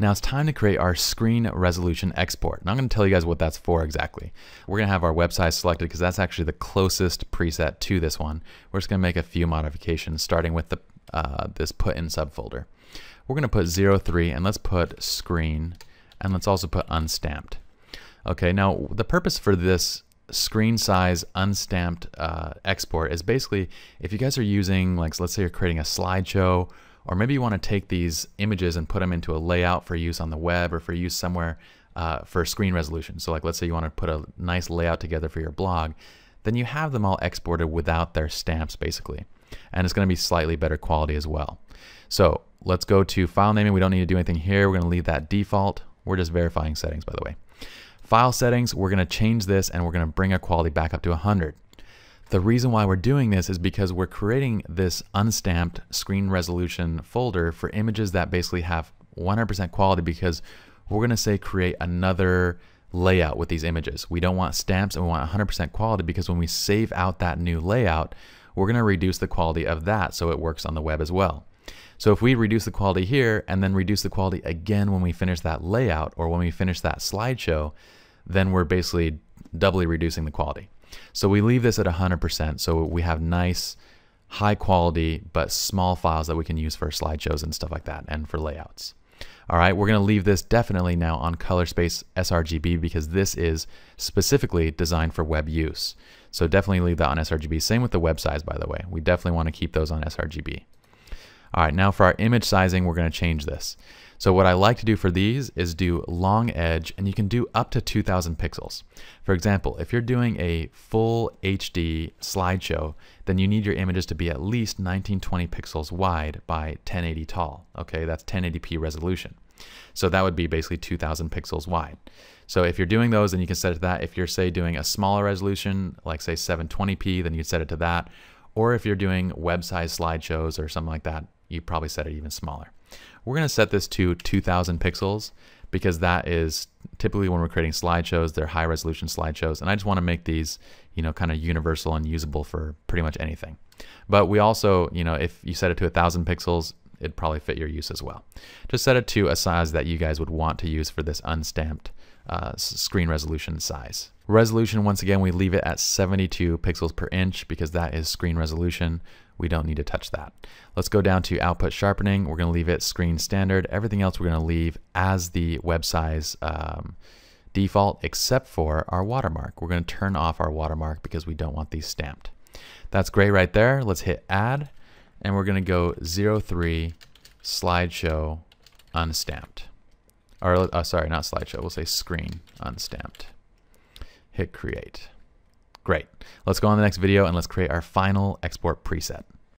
Now it's time to create our screen resolution export. And I'm going to tell you guys what that's for exactly. We're going to have our web size selected because that's actually the closest preset to this one. We're just going to make a few modifications starting with the this put in subfolder. We're going to put 03 and let's put screen and let's also put unstamped. Okay, now the purpose for this screen size unstamped export is basically if you guys are using, like, let's say you're creating a slideshow, or maybe you want to take these images and put them into a layout for use on the web or for use somewhere for screen resolution. So like, let's say you want to put a nice layout together for your blog, then you have them all exported without their stamps basically. And it's going to be slightly better quality as well. So let's go to file naming. We don't need to do anything here. We're going to leave that default. We're just verifying settings, by the way. File settings, we're going to change this and we're going to bring our quality back up to 100. The reason why we're doing this is because we're creating this unstamped screen resolution folder for images that basically have 100% quality, because we're going to say create another layout with these images. We don't want stamps and we want 100% quality, because when we save out that new layout, we're going to reduce the quality of that so it works on the web as well. So if we reduce the quality here and then reduce the quality again when we finish that layout or when we finish that slideshow, then we're basically doubly reducing the quality. So we leave this at 100%, so we have nice, high quality, but small files that we can use for slideshows and stuff like that, and for layouts. All right, we're going to leave this definitely now on color space sRGB, because this is specifically designed for web use. So definitely leave that on sRGB. Same with the web size, by the way. We definitely want to keep those on sRGB. All right, now for our image sizing, we're going to change this. So what I like to do for these is do long edge, and you can do up to 2000 pixels. For example, if you're doing a full HD slideshow, then you need your images to be at least 1920 pixels wide by 1080 tall. Okay, that's 1080p resolution. So that would be basically 2000 pixels wide. So if you're doing those, then you can set it to that. If you're, say, doing a smaller resolution, like say 720p, then you set it to that. Or if you're doing web size slideshows or something like that, you probably set it even smaller. We're going to set this to 2000 pixels because that is typically when we're creating slideshows, they're high resolution slideshows. And I just want to make these, you know, kind of universal and usable for pretty much anything. But we also, you know, if you set it to 1000 pixels, it'd probably fit your use as well. Just set it to a size that you guys would want to use for this unstamped screen resolution size. Resolution, once again, we leave it at 72 pixels per inch because that is screen resolution. We don't need to touch that. Let's go down to output sharpening. We're going to leave it screen standard. Everything else we're going to leave as the web size default, except for our watermark. We're going to turn off our watermark because we don't want these stamped. That's great right there. Let's hit add, and we're going to go 03 slideshow unstamped. Or sorry, not slideshow. We'll say screen unstamped. Hit create. Great. Let's go on to the next video and let's create our final export preset.